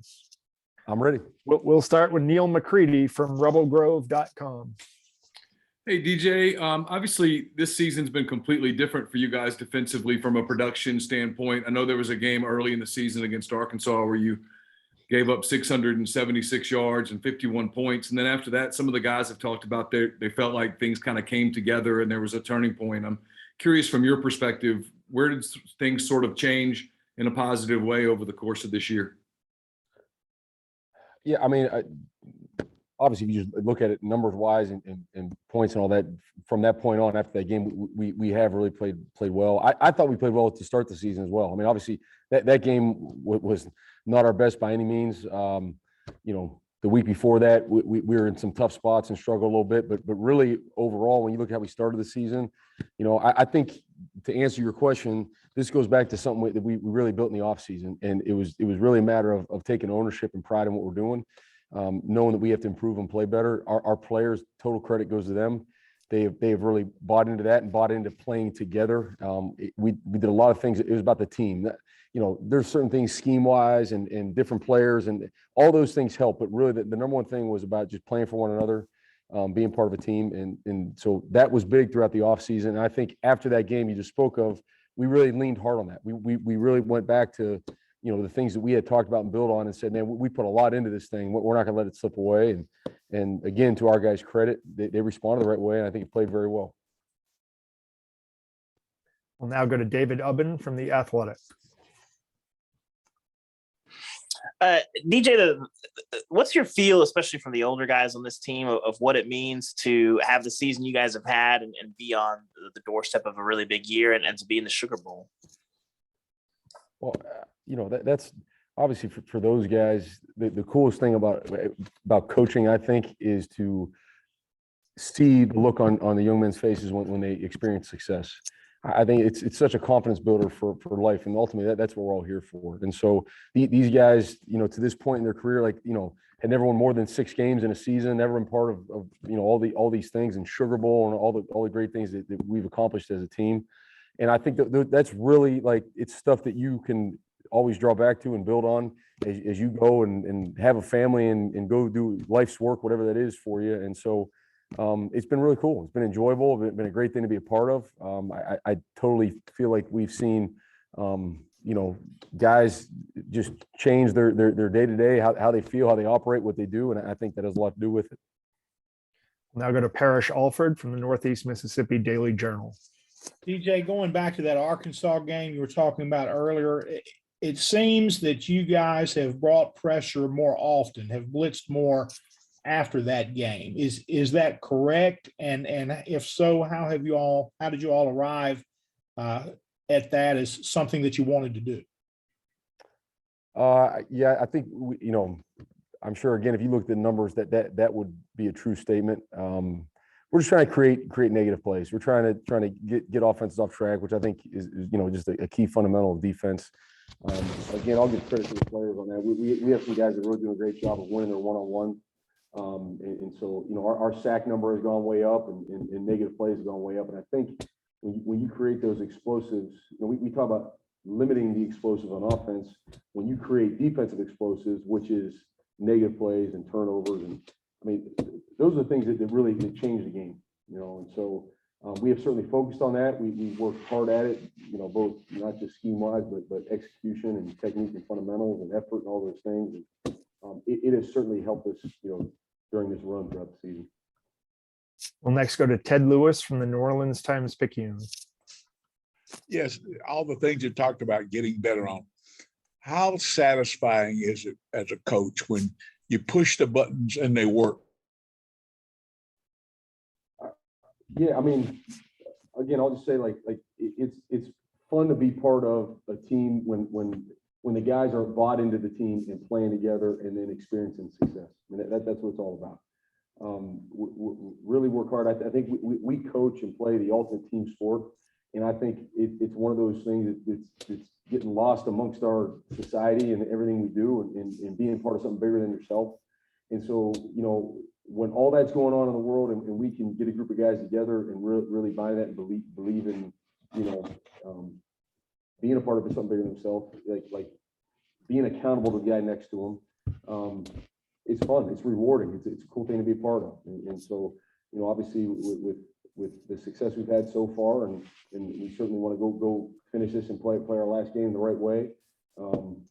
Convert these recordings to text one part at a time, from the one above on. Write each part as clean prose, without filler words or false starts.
questions. I'm ready. We'll start with Neil Mccready from rebelgrove.com. Hey, DJ, obviously this season's been completely different for you guys defensively from a production standpoint. I know there was a game early in the season against Arkansas where you gave up 676 yards and 51 points. And then after that, some of the guys have talked about they felt like things kind of came together and there was a turning point. I'm curious from your perspective, where did things sort of change in a positive way over the course of this year? Yeah, I mean, obviously, if you just look at it numbers wise and points and all that, from that point on after that game, we have really played well. I thought we played well to start the season as well. I mean, obviously, that game was not our best by any means. The week before that, we were in some tough spots and struggled a little bit. But really, overall, when you look at how we started the season, I think to answer your question, this goes back to something that we really built in the offseason. And it was really a matter of taking ownership and pride in what we're doing, knowing that we have to improve and play better. Our players, total credit goes to them. They have really bought into that and bought into playing together. We did a lot of things. It was about the team. There's certain things scheme-wise and different players, and all those things help. But really, the number one thing was about just playing for one another, being part of a team. And so that was big throughout the offseason. And I think after that game you just spoke of, we really leaned hard on that. We really went back to, the things that we had talked about and built on and said, man, we put a lot into this thing. We're not going to let it slip away. And again, to our guys' credit, they responded the right way, and I think it played very well. We'll now go to David Ubben from The Athletic. DJ, what's your feel, especially from the older guys on this team, of what it means to have the season you guys have had and be on the doorstep of a really big year and to be in the Sugar Bowl? Well, that's obviously for those guys, the coolest thing about coaching, I think, is to see the look on the young men's faces when they experience success. I think it's such a confidence builder for life, and ultimately that's what we're all here for. And so these guys, to this point in their career, had never won more than 6 games in a season, never been part of all these things and Sugar Bowl and all the great things that we've accomplished as a team. And I think that's really it's stuff that you can always draw back to and build on as you go and have a family and go do life's work, whatever that is for you. And so it's been really cool. It's been enjoyable. It's been a great thing to be a part of. I totally feel like we've seen, guys just change their day-to-day, how they feel, how they operate, what they do. And I think that has a lot to do with it. We'll now go to Parrish Alford from the Northeast Mississippi Daily Journal. DJ, going back to that Arkansas game you were talking about earlier, it seems that you guys have brought pressure more often, have blitzed more after that game. Is that correct? And if so, how did you all arrive at that as something that you wanted to do? Yeah, I think I'm sure again, if you look at the numbers, that would be a true statement. We're just trying to create negative plays. We're trying to get offenses off track, which I think is just a key fundamental of defense. Again, I'll give credit to the players on that. We have some guys that really do a great job of winning their one-on-one. And so, our sack number has gone way up and negative plays have gone way up. And I think when you create those explosives, we talk about limiting the explosives on offense. When you create defensive explosives, which is negative plays and turnovers, and those are the things that really change the game, and so we have certainly focused on that. We worked hard at it, both not just scheme-wise, but execution and technique and fundamentals and effort and all those things. And it has certainly helped us, during this run throughout the season. We'll next go to Ted Lewis from the New Orleans Times-Picayune. Yes, all the things you talked about getting better on. How satisfying is it as a coach when you push the buttons and they work? Yeah, again, I'll just say it's fun to be part of a team when the guys are bought into the team and playing together and then experiencing success. That's what it's all about. Really work hard. I think we coach and play the ultimate team sport, and I think it's one of those things that's getting lost amongst our society and everything we do, and being part of something bigger than yourself. And so, when all that's going on in the world and we can get a group of guys together and really buy that and believe in, being a part of something bigger than themselves, like being accountable to the guy next to them, it's fun. It's rewarding. It's a cool thing to be a part of. And so, obviously with the success we've had so far, and we certainly want to go finish this and play our last game the right way.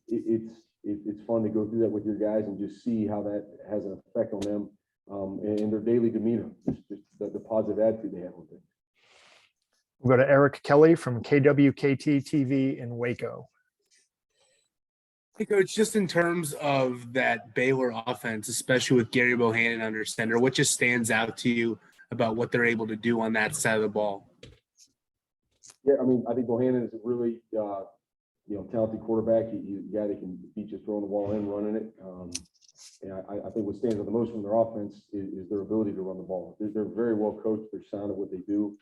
It's fun to go through that with your guys and just see how that has an effect on them and their daily demeanor, just the positive attitude they have with it. We'll go to Eric Kelly from KWKT TV in Waco. Hey, Coach, just in terms of that Baylor offense, especially with Gary Bohannon under center, what just stands out to you about what they're able to do on that side of the ball? Yeah, I mean, I think Bohannon is a really, talented quarterback. He's a guy that can be just throwing the ball in, running it. And I think what stands out the most from their offense is their ability to run the ball. They're very well coached. They're sound at what they do.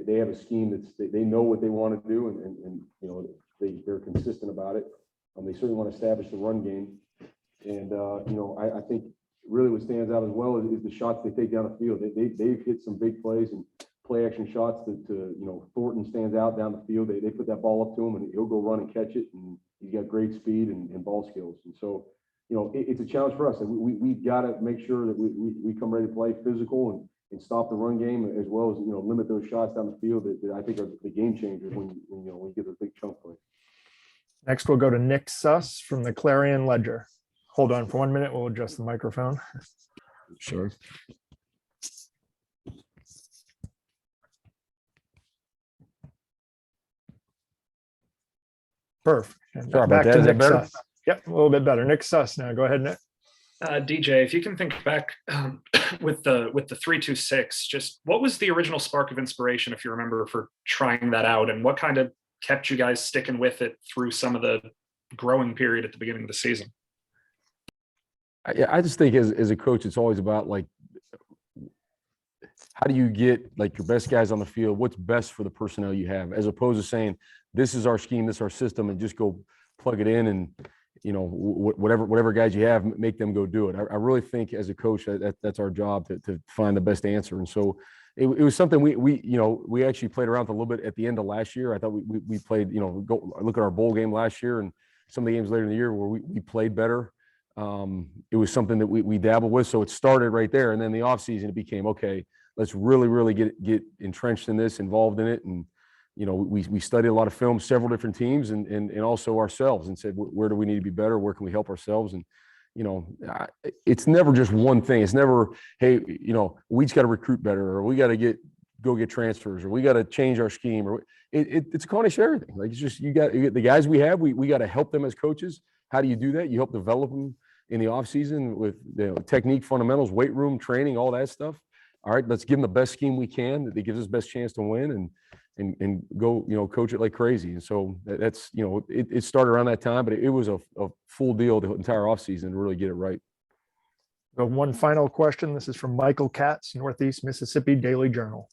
They have a scheme they know what they want to do, and they're consistent about it. They certainly want to establish the run game. And, I think really what stands out as well is the shots they take down the field. They've hit some big plays and play action shots that Thornton stands out down the field. They put that ball up to him and he'll go run and catch it. And he's got great speed and ball skills. And so, it's a challenge for us. And we've got to make sure that we come ready to play physical and stop the run game, as well as, limit those shots down the field that I think are the game changers when you get a big chunk play. Next, we'll go to Nick Suss from the Clarion Ledger. Hold on for 1 minute. We'll adjust the microphone. Sure. Perfect. And Sorry about back that. to Is that Nick better? Suss. Yep, a little bit better. Nick Suss now. Go ahead, Nick. DJ, if you can think back with the 3-2-6, just what was the original spark of inspiration, if you remember, for trying that out, and what kind of kept you guys sticking with it through some of the growing period at the beginning of the season? I just think as a coach, it's always about how do you get your best guys on the field? What's best for the personnel you have, as opposed to saying, this is our scheme, this is our system, and just go plug it in and, whatever guys you have, make them go do it. I really think as a coach that's our job to find the best answer. And so it was something we actually played around with a little bit at the end of last year. I thought we played, go look at our bowl game last year and some of the games later in the year where we played better. It was something that we dabbled with. So it started right there. And then the offseason, it became, okay, let's really get entrenched in this, involved in it. And, we studied a lot of film, several different teams and also ourselves, and said, where do we need to be better? Where can we help ourselves? And, it's never just one thing. It's never, hey, we just got to recruit better, or we got to go get transfers, or we got to change our scheme, or it's a combination of everything. It's just, you got the guys we have, we got to help them as coaches. How do you do that? You help develop them in the off season with technique, fundamentals, weight room training, all that stuff. All right, let's give them the best scheme we can that gives us best chance to win and go, coach it like crazy. And so that's, it started around that time, but it was a full deal the entire offseason to really get it right. One final question. This is from Michael Katz, Northeast Mississippi Daily Journal.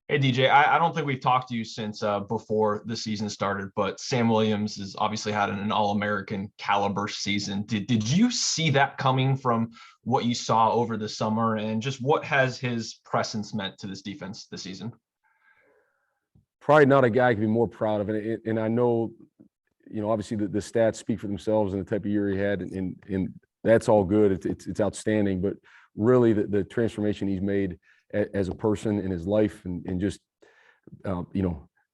Hey, DJ, I don't think we've talked to you since before the season started, but Sam Williams has obviously had an All-American caliber season. Did you see that coming from what you saw over the summer, and just what has his presence meant to this defense this season? Probably not a guy I could be more proud of. And I know, obviously the stats speak for themselves and the type of year he had, and that's all good. It's outstanding. But really the transformation he's made as a person in his life and just,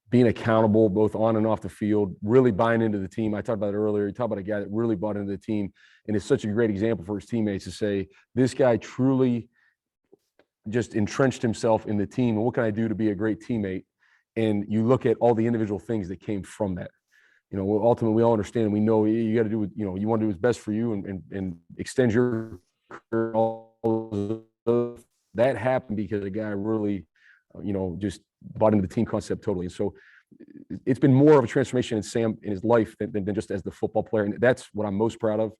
being accountable both on and off the field, really buying into the team. I talked about it earlier. You talk about a guy that really bought into the team, and it's such a great example for his teammates to say, this guy truly just entrenched himself in the team. And what can I do to be a great teammate? And you look at all the individual things that came from that. Ultimately, we all understand. We know you got to do what you want to do what's best for you and extend your career. All that happened because the guy really, just bought into the team concept totally. And so it's been more of a transformation in Sam in his life than just as the football player. And that's what I'm most proud of.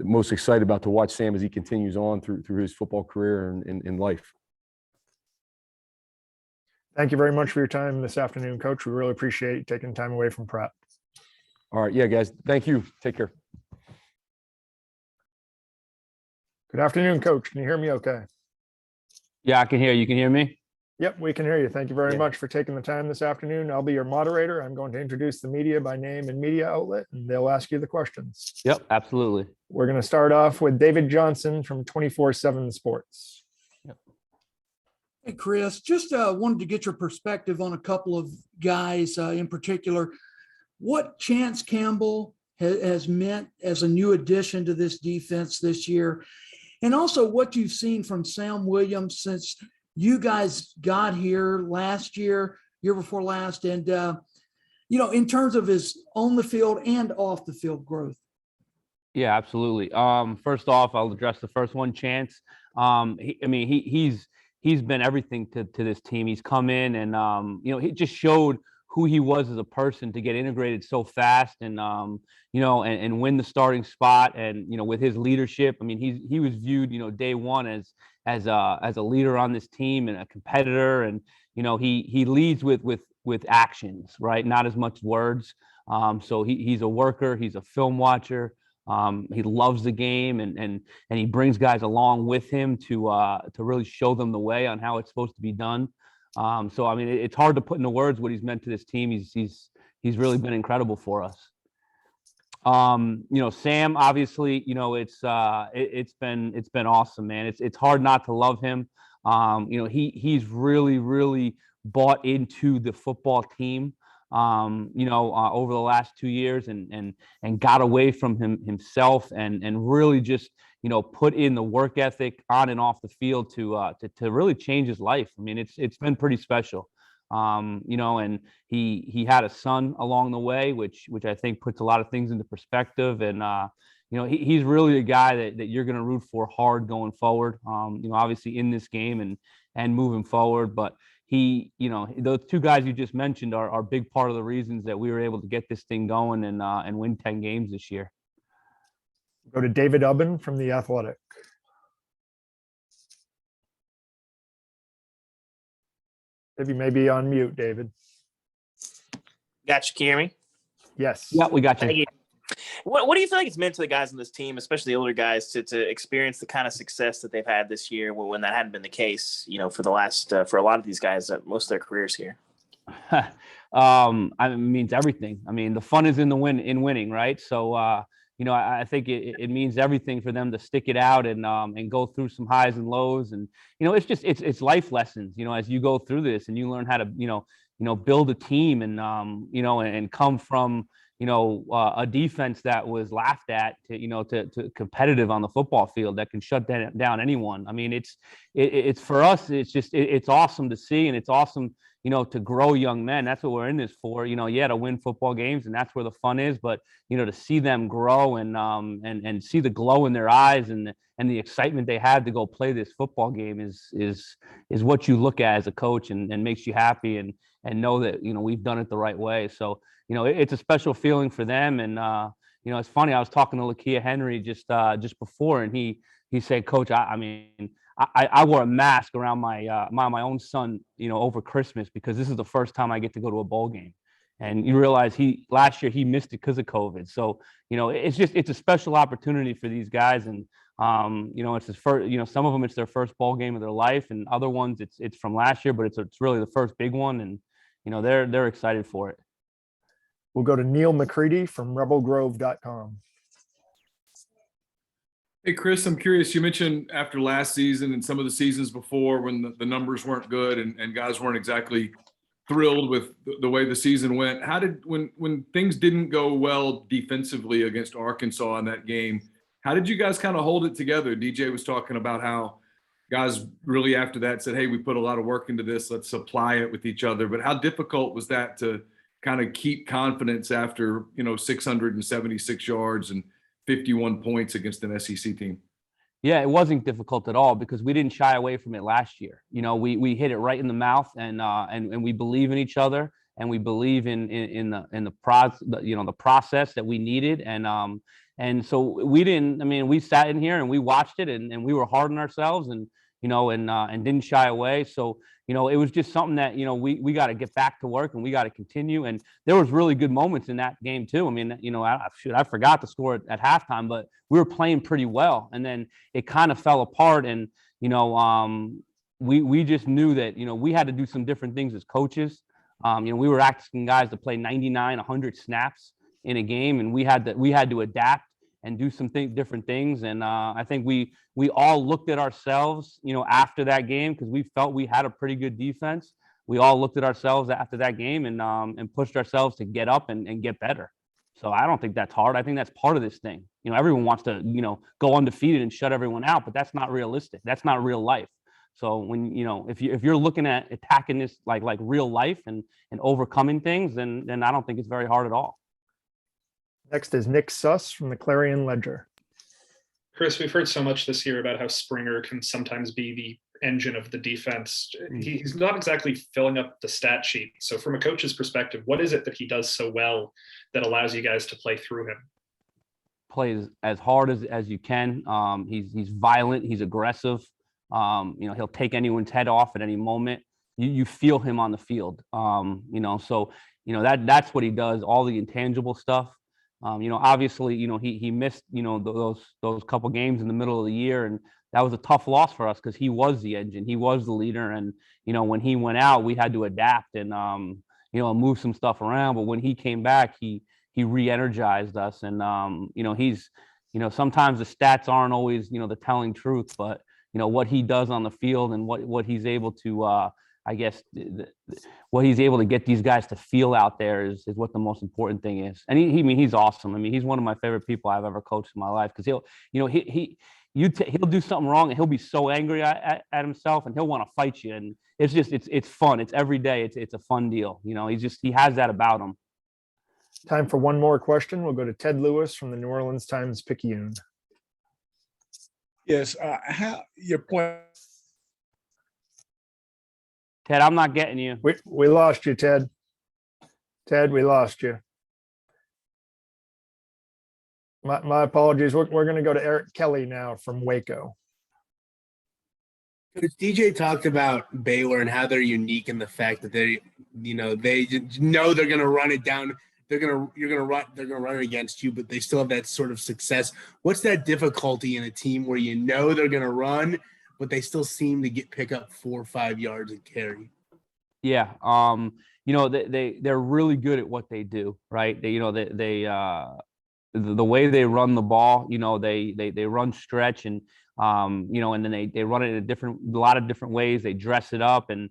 Most excited about to watch Sam as he continues on through his football career and life. Thank you very much for your time this afternoon, Coach. We really appreciate you taking time away from prep. All right. Yeah, guys. Thank you. Take care. Good afternoon, Coach. Can you hear me okay? Yeah, I can hear you. Can you hear me? Yep, we can hear you. Thank you very Yeah. much for taking the time this afternoon. I'll be your moderator. I'm going to introduce the media by name and media outlet, and they'll ask you the questions. Yep, absolutely. We're going to start off with David Johnson from 24/7 Sports. Hey, Chris, just wanted to get your perspective on a couple of guys in particular. What Chance Campbell has meant as a new addition to this defense this year, and also what you've seen from Sam Williams since you guys got here last year, year before last, and, in terms of his on the field and off the field growth. Yeah, absolutely. First off, I'll address the first one, Chance. He's been everything to this team. He's come in and he just showed who he was as a person to get integrated so fast and and win the starting spot. And with his leadership, he was viewed day one as a leader on this team and a competitor. And he leads with actions, right? Not as much words. So he's a worker. He's a film watcher. He loves the game and he brings guys along with him to really show them the way on how it's supposed to be done. It's hard to put into words what he's meant to this team. He's really been incredible for us. Sam, obviously, it's been awesome, man. It's hard not to love him. He's really bought into the football team. Over the last 2 years and got away from himself and really just, put in the work ethic on and off the field to really change his life. It's been pretty special. And he had a son along the way, which I think puts a lot of things into perspective. And, he's really a guy that you're going to root for hard going forward, obviously in this game and moving forward. But those two guys you just mentioned are a big part of the reasons that we were able to get this thing going and win 10 games this year. Go to David Ubben from The Athletic. If you may be on mute, David. Gotcha. Can you hear me? Yes. Yeah, we got you. Thank you. What do you feel like it's meant to the guys on this team, especially the older guys, to experience the kind of success that they've had this year when that hadn't been the case, for the last for a lot of these guys most of their careers here? It means everything. The fun is in winning, right? So I think it means everything for them to stick it out and go through some highs and lows. And it's life lessons, as you go through this and you learn how to build a team and come from a defense that was laughed at to competitive on the football field that can shut down anyone. It's for us, it's awesome to see, and it's awesome, to grow young men. That's what we're in this for, to win football games, and that's where the fun is. But, to see them grow and see the glow in their eyes and the excitement they had to go play this football game is what you look at as a coach and makes you happy and know that, we've done it the right way. So, it's a special feeling for them. And, it's funny, I was talking to Lakia Henry just before, and he said, Coach, I wore a mask around my own son, over Christmas because this is the first time I get to go to a bowl game. And you realize last year he missed it because of COVID. So, it's a special opportunity for these guys. And, it's his first, some of them, it's their first bowl game of their life, and other ones it's from last year, but it's really the first big one. And, they're excited for it. We'll go to Neil Mccready from rebelgrove.com. Hey, Chris, I'm curious. You mentioned after last season and some of the seasons before when the numbers weren't good and guys weren't exactly thrilled with the way the season went. How did when things didn't go well defensively against Arkansas in that game, how did you guys kind of hold it together? DJ was talking about how guys really after that said, hey, we put a lot of work into this. Let's apply it with each other. But how difficult was that to kind of keep confidence after, 676 yards and 51 points against an SEC team? Yeah, it wasn't difficult at all because we didn't shy away from it last year. We hit it right in the mouth and we believe in each other and we believe in the process that we needed. And so we didn't, we sat in here and we watched it and we were hard on ourselves and didn't shy away. So, it was just something that, we got to get back to work and we got to continue. And there was really good moments in that game too. I forgot to score at halftime, but we were playing pretty well. And then it kind of fell apart. And, we just knew that, we had to do some different things as coaches. We were asking guys to play 99, 100 snaps in a game, and we had to adapt and do some different things. And I think we all looked at ourselves, after that game, because we felt we had a pretty good defense. We all looked at ourselves after that game and pushed ourselves to get up and get better. So I don't think that's hard. I think that's part of this thing. Everyone wants to, go undefeated and shut everyone out, but that's not realistic. That's not real life. So when, if you're looking at attacking this like real life and overcoming things, then I don't think it's very hard at all. Next is Nick Suss from the Clarion Ledger. Chris, we've heard so much this year about how Springer can sometimes be the engine of the defense. He's not exactly filling up the stat sheet. So from a coach's perspective, what is it that he does so well that allows you guys to play through him? Plays as hard as you can. He's violent. He's aggressive. He'll take anyone's head off at any moment. You feel him on the field. So that's what he does. All the intangible stuff. Obviously, he missed, those couple games in the middle of the year, and that was a tough loss for us because he was the engine, he was the leader, and when he went out, we had to adapt and move some stuff around. But when he came back, he re-energized us, and he's sometimes the stats aren't always the telling truth, but what he does on the field and what he's able to what he's able to get these guys to feel out there is what the most important thing is. And he's awesome. I mean, he's one of my favorite people I've ever coached in my life, because he'll do something wrong and he'll be so angry at himself and he'll want to fight you. And it's fun. It's every day. It's a fun deal. He has that about him. Time for one more question. We'll go to Ted Lewis from the New Orleans Times-Picayune. Yes, how your point. Ted, I'm not getting you. We lost you, Ted. Ted, we lost you. My apologies. We're going to go to Eric Kelly now from Waco. DJ talked about Baylor and how they're unique in the fact that they just know they're going to run it down. They're going to run it against you, but they still have that sort of success. What's that difficulty in a team where they're going to run, but they still seem to pick up 4 or 5 yards and carry? Yeah. They're really good at what they do, right? The way they run the ball, they run stretch and then they run it in a lot of different ways. They dress it up and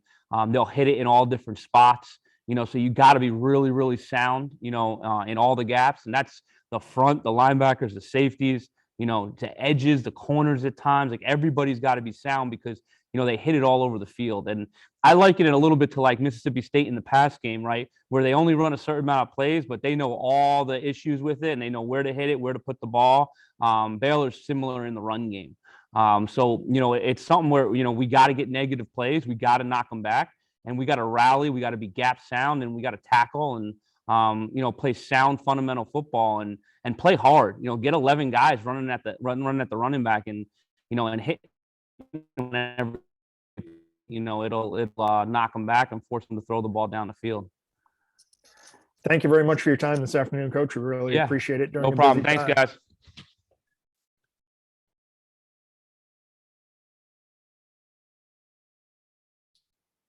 they'll hit it in all different spots, so you got to be really, really sound, in all the gaps. And that's the front, the linebackers, the safeties, to edges, the corners at times. Like, everybody's got to be sound because, they hit it all over the field. And I liken it a little bit to like Mississippi State in the pass game, right? Where they only run a certain amount of plays, but they know all the issues with it and they know where to hit it, where to put the ball. Baylor's similar in the run game. It's something where, we got to get negative plays. We got to knock them back and we got to rally. We got to be gap sound and we got to tackle and, play sound fundamental football and play hard, get 11 guys running at the running back and hit whenever, it'll knock them back and force them to throw the ball down the field. Thank you very much for your time this afternoon, Coach. We really appreciate it. No problem. Thanks, guys.